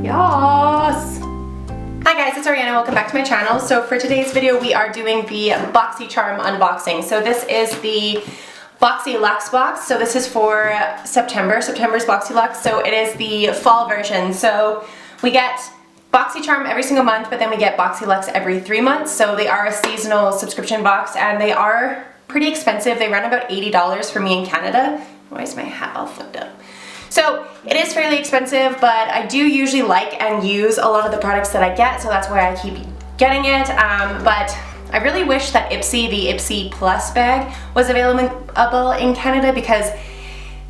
Yes! Hi guys, it's Ariana. Welcome back to my channel. So for today's video, we are doing the BoxyCharm unboxing. So this is the BoxyLuxe box. So this is for September's BoxyLuxe. So it is the fall version. So we get BoxyCharm every single month, but then we get BoxyLuxe every 3 months. So they are a seasonal subscription box and they are pretty expensive. They run about $80 for me in Canada. Why is my hat all flipped up? So it is fairly expensive, but I do usually like and use a lot of the products that I get, so that's why I keep getting it. But I really wish that the Ipsy Plus bag was available in Canada because it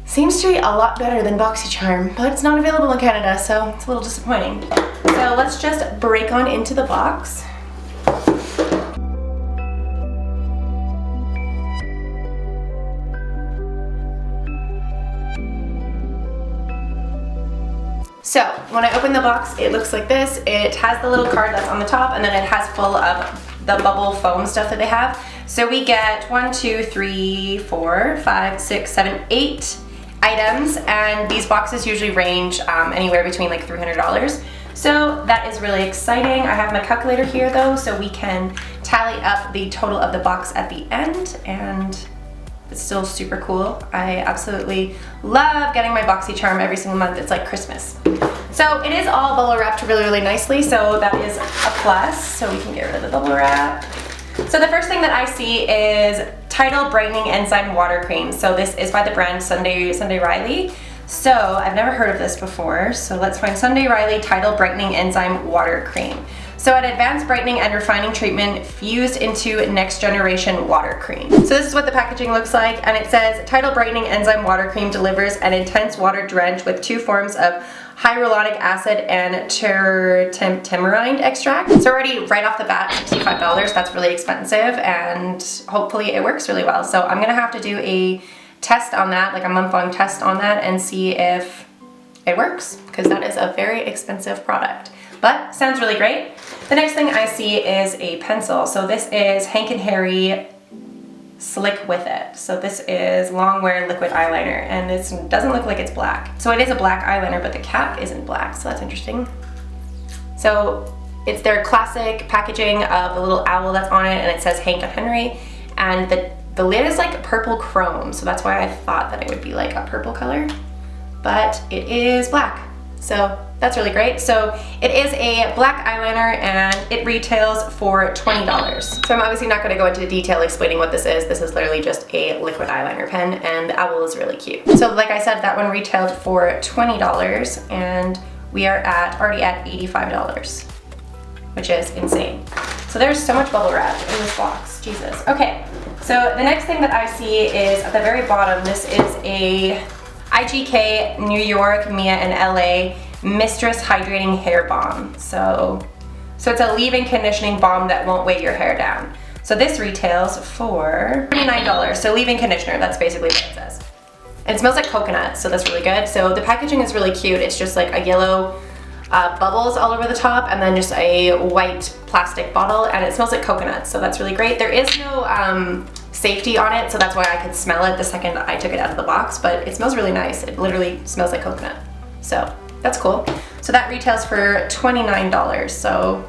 seems to be a lot better than BoxyCharm, but it's not available in Canada, so it's a little disappointing. So let's just break on into the box. So when I open the box, it looks like this. It has the little card that's on the top, and then it has full of the bubble foam stuff that they have. So we get 1, 2, 3, 4, 5, 6, 7, 8 items, and these boxes usually range anywhere between like $300. So that is really exciting. I have my calculator here though, so we can tally up the total of the box at the end, and it's still super cool. I absolutely love getting my BoxyCharm every single month. It's like Christmas. So it is all bubble wrapped really, really nicely, so that is a plus. So we can get rid of the bubble wrap. So the first thing that I see is Tidal Brightening Enzyme Water Cream. So this is by the brand Sunday Riley. So I've never heard of this before. So let's find Sunday Riley Tidal Brightening Enzyme Water Cream. So an advanced brightening and refining treatment fused into next generation water cream. So this is what the packaging looks like, and it says Tidal Brightening Enzyme Water Cream delivers an intense water drench with 2 forms of hyaluronic acid and tamarind extract. So already right off the bat, $65, that's really expensive, and hopefully it works really well. So I'm gonna have to do a test on that, like a month-long test on that, and see if it works, because that is a very expensive product. But sounds really great. The next thing I see is a pencil. So this is Hank and Harry Slick With It. So this is long wear liquid eyeliner, and this doesn't look like it's black. So it is a black eyeliner, but the cap isn't black, so that's interesting. So it's their classic packaging of the little owl that's on it, and it says Hank and Henry, and the lid is like purple chrome, so that's why I thought that it would be like a purple color, but it is black. So that's really great. So it is a black eyeliner and it retails for $20. So I'm obviously not going to go into detail explaining what this is. This is literally just a liquid eyeliner pen, and the owl is really cute. So like I said, that one retailed for $20, and we are already at $85, which is insane. So there's so much bubble wrap in this box, Jesus. Okay, so the next thing that I see is at the very bottom. This is a IGK New York, Mia, and LA Mistress Hydrating Hair Balm. So it's a leave-in conditioning balm that won't weigh your hair down. So this retails for $39. So leave-in conditioner, that's basically what it says. And it smells like coconut, so that's really good. So the packaging is really cute. It's just like a yellow bubbles all over the top, and then just a white plastic bottle, and it smells like coconut, so that's really great. There is no safety on it, so that's why I could smell it the second I took it out of the box, but it smells really nice. It literally smells like coconut, so that's cool. So that retails for $29. So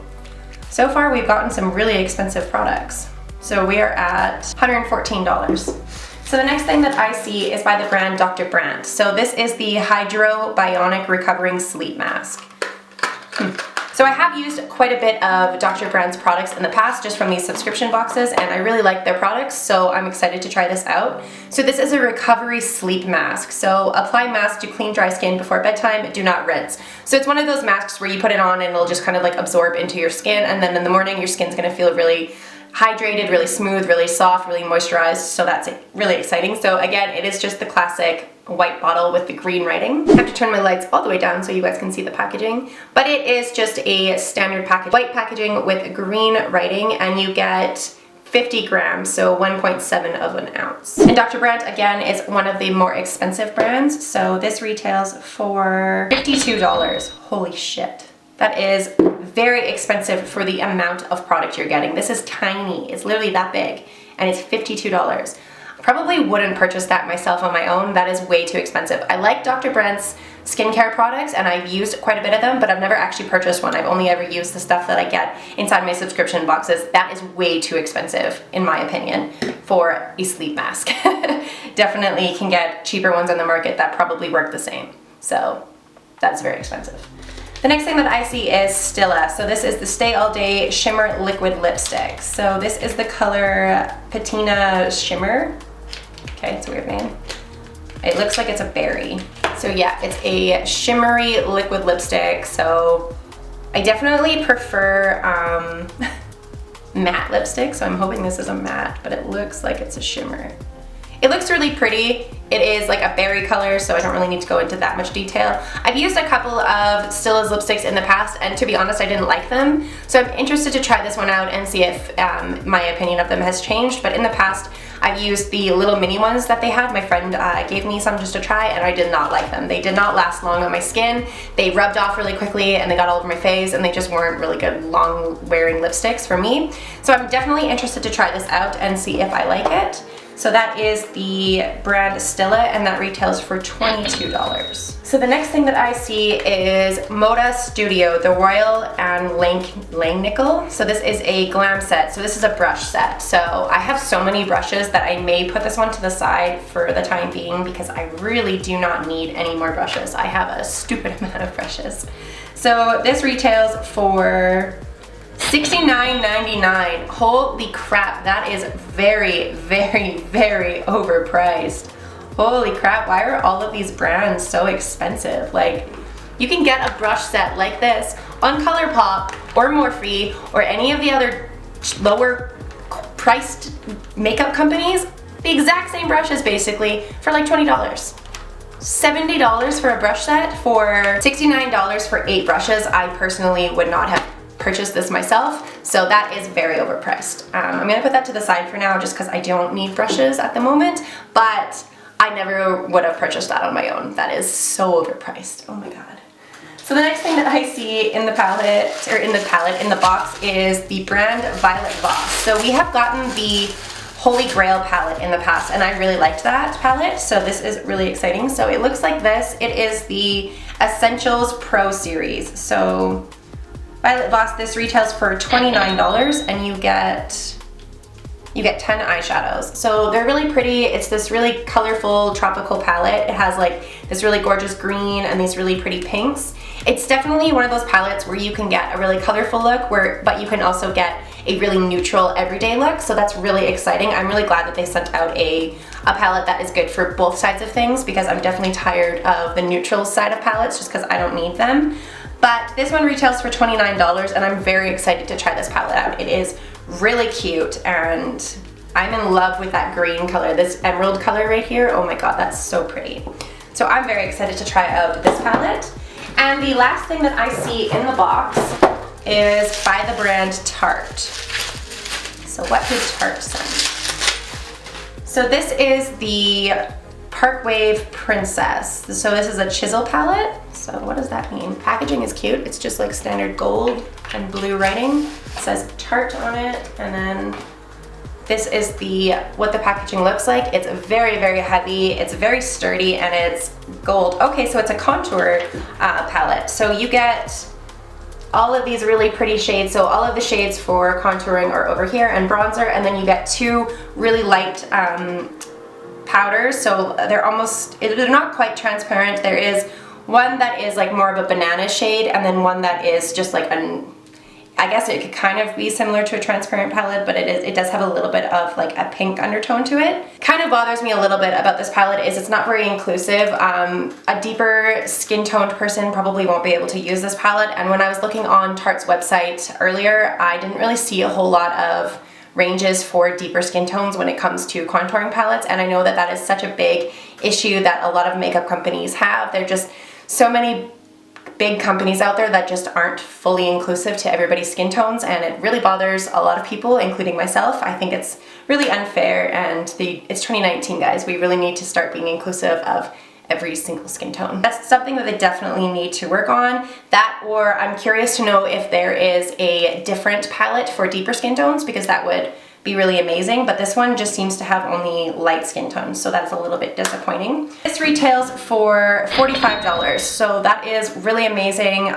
far we've gotten some really expensive products. So we are at $114. So the next thing that I see is by the brand Dr. Brandt. So this is the Hydrobionic Recovering Sleep Mask. So I have used quite a bit of Dr. Brandt's products in the past, just from these subscription boxes, and I really like their products, so I'm excited to try this out. So this is a recovery sleep mask. So apply mask to clean dry skin before bedtime, do not rinse. So it's one of those masks where you put it on and it'll just kind of like absorb into your skin, and then in the morning your skin's gonna feel really hydrated, really smooth, really soft, really moisturized, so that's really exciting. So again, it is just the classic white bottle with the green writing. I have to turn my lights all the way down so you guys can see the packaging, but it is just a standard package, white packaging with green writing, and you get 50 grams, so 1.7 of an ounce. And Dr. Brandt, again, is one of the more expensive brands, so this retails for $52. Holy shit. That is very expensive for the amount of product you're getting. This is tiny, it's literally that big, and it's $52. Probably wouldn't purchase that myself on my own. That is way too expensive. I like Dr. Brandt's skincare products, and I've used quite a bit of them, but I've never actually purchased one. I've only ever used the stuff that I get inside my subscription boxes. That is way too expensive, in my opinion, for a sleep mask. Definitely can get cheaper ones on the market that probably work the same. So that's very expensive. The next thing that I see is Stila. So this is the Stay All Day Shimmer Liquid Lipstick. So this is the color Patina Shimmer. Okay, it's a weird name. It looks like it's a berry. So yeah, it's a shimmery liquid lipstick. So I definitely prefer matte lipstick. So I'm hoping this is a matte, but it looks like it's a shimmer. It looks really pretty. It is like a berry color, so I don't really need to go into that much detail. I've used a couple of Stila's lipsticks in the past, and to be honest, I didn't like them. So I'm interested to try this one out and see if my opinion of them has changed. But in the past, I've used the little mini ones that they had. My friend gave me some just to try, and I did not like them. They did not last long on my skin. They rubbed off really quickly, and they got all over my face, and they just weren't really good long wearing lipsticks for me. So I'm definitely interested to try this out and see if I like it. So that is the brand Stila, and that retails for $22. So the next thing that I see is Moda Studio, the Royal and Langnickel. So this is a glam set. So this is a brush set. So I have so many brushes that I may put this one to the side for the time being because I really do not need any more brushes. I have a stupid amount of brushes. So this retails for $69.99. Holy crap, that is very, very, very overpriced. Holy crap, why are all of these brands so expensive? Like, you can get a brush set like this on ColourPop or Morphe or any of the other lower priced makeup companies, the exact same brushes basically, for like $20. $70 for a brush set, for $69 for 8 brushes. I personally would not have purchased this myself, so that is very overpriced. I'm gonna put that to the side for now just because I don't need brushes at the moment, but I never would have purchased that on my own. That is so overpriced. Oh my god. So the next thing that I see in the palette, or in the box, is the brand Violet Voss. So we have gotten the Holy Grail palette in the past, and I really liked that palette, so this is really exciting. So it looks like this. It is the Essentials Pro Series. So Violet Voss, this retails for $29, and you get 10 eyeshadows. So they're really pretty. It's this really colorful tropical palette. It has like this really gorgeous green and these really pretty pinks. It's definitely one of those palettes where you can get a really colorful look, but you can also get a really neutral everyday look. So that's really exciting. I'm really glad that they sent out a palette that is good for both sides of things, because I'm definitely tired of the neutral side of palettes just because I don't need them. But this one retails for $29, and I'm very excited to try this palette out. It is really cute, and I'm in love with that green color, this emerald color right here. Oh my god, that's so pretty. So I'm very excited to try out this palette. And the last thing that I see in the box is by the brand Tarte. So what did Tarte send? So this is the Park Wave Princess. So this is a chisel palette. So what does that mean? Packaging is cute. It's just like standard gold and blue writing. It says Tarte on it, and then this is what the packaging looks like. It's very, very heavy. It's very sturdy, and it's gold. Okay, so it's a contour palette. So you get all of these really pretty shades. So all of the shades for contouring are over here, and bronzer, and then you get 2 really light powders. So they're not quite transparent. There is one that is like more of a banana shade, and then one that is just like I guess it could kind of be similar to a transparent palette, but it does have a little bit of like a pink undertone to it. Kind of bothers me a little bit about this palette is it's not very inclusive. A deeper skin toned person probably won't be able to use this palette, and when I was looking on Tarte's website earlier, I didn't really see a whole lot of ranges for deeper skin tones when it comes to contouring palettes, and I know that that is such a big issue that a lot of makeup companies have. There are just so many big companies out there that just aren't fully inclusive to everybody's skin tones, and it really bothers a lot of people, including myself. I think it's really unfair, and it's 2019, guys. We really need to start being inclusive of every single skin tone. That's something that they definitely need to work on. That, or I'm curious to know if there is a different palette for deeper skin tones, because that would be really amazing, but this one just seems to have only light skin tones, so that's a little bit disappointing. This retails for $45, so that is really amazing.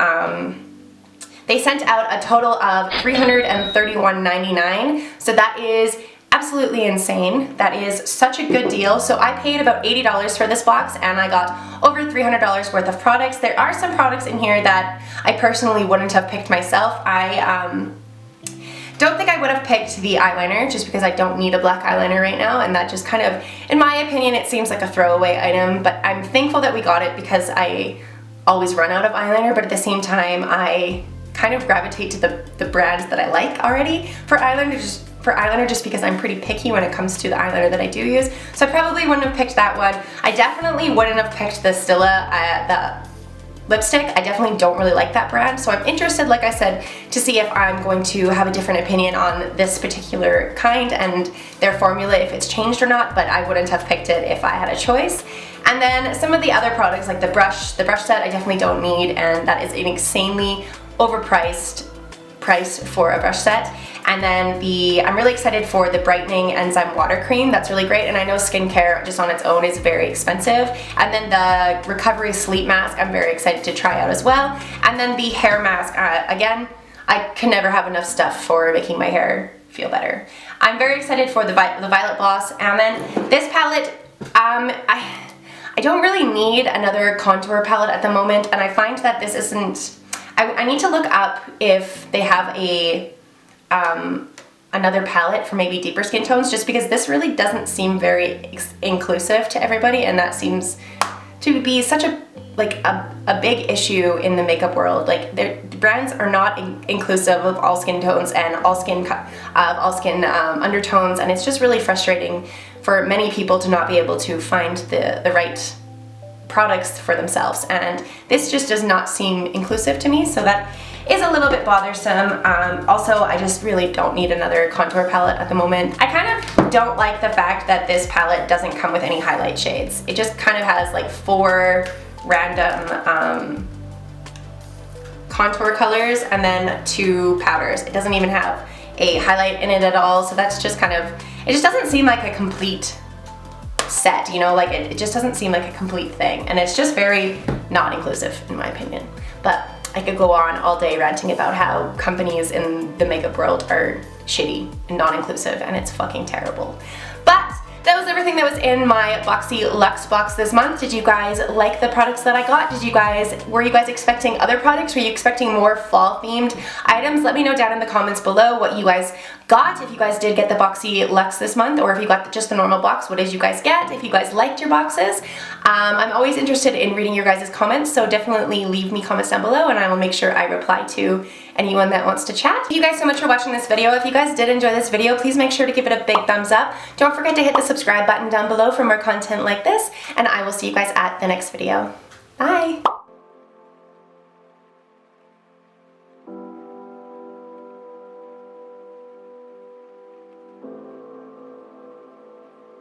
They sent out a total of $331.99, so that is absolutely insane. That is such a good deal. So I paid about $80 for this box and I got over $300 worth of products. There are some products in here that I personally wouldn't have picked myself. I don't think I would have picked the eyeliner just because I don't need a black eyeliner right now, and that just kind of, in my opinion, it seems like a throwaway item, but I'm thankful that we got it because I always run out of eyeliner, but at the same time I kind of gravitate to the brands that I like already for eyeliner just because I'm pretty picky when it comes to the eyeliner that I do use. So I probably wouldn't have picked that one. I definitely wouldn't have picked the Stila, the lipstick. I definitely don't really like that brand, so I'm interested, like I said, to see if I'm going to have a different opinion on this particular kind and their formula, if it's changed or not, but I wouldn't have picked it if I had a choice. And then some of the other products, like the brush set, I definitely don't need, and that is an insanely overpriced price for a brush set. And then I'm really excited for the brightening enzyme water cream. That's really great, and I know skincare just on its own is very expensive. And then the recovery sleep mask I'm very excited to try out as well. And then the hair mask, again, I can never have enough stuff for making my hair feel better. I'm very excited for the Violet Gloss. And then this palette, I don't really need another contour palette at the moment, and I find that this isn't, I need to look up if they have another palette for maybe deeper skin tones, just because this really doesn't seem very inclusive to everybody, and that seems to be such a big issue in the makeup world. Like, the brands are not inclusive of all skin tones and all skin undertones, and it's just really frustrating for many people to not be able to find the right products for themselves, and this just does not seem inclusive to me, so that is a little bit bothersome. Also, I just really don't need another contour palette at the moment. I kind of don't like the fact that this palette doesn't come with any highlight shades. It just kind of has like 4 random contour colors and then 2 powders. It doesn't even have a highlight in it at all, so that's just kind of, it just doesn't seem like a complete set, you know, like it just doesn't seem like a complete thing, and it's just very not inclusive in my opinion. But I could go on all day ranting about how companies in the makeup world are shitty and non-inclusive, and it's fucking terrible. But that was everything that was in my BoxyLuxe box this month. Did you guys like the products that I got? Were you guys expecting other products? Were you expecting more fall themed items? Let me know down in the comments below what you guys got. If you guys did get the BoxyLuxe this month, or if you got just the normal box, what did you guys get? If you guys liked your boxes. I'm always interested in reading your guys' comments, so definitely leave me comments down below and I will make sure I reply to anyone that wants to chat. Thank you guys so much for watching this video. If you guys did enjoy this video, please make sure to give it a big thumbs up. Don't forget to hit the subscribe button down below for more content like this, and I will see you guys at the next video. Bye!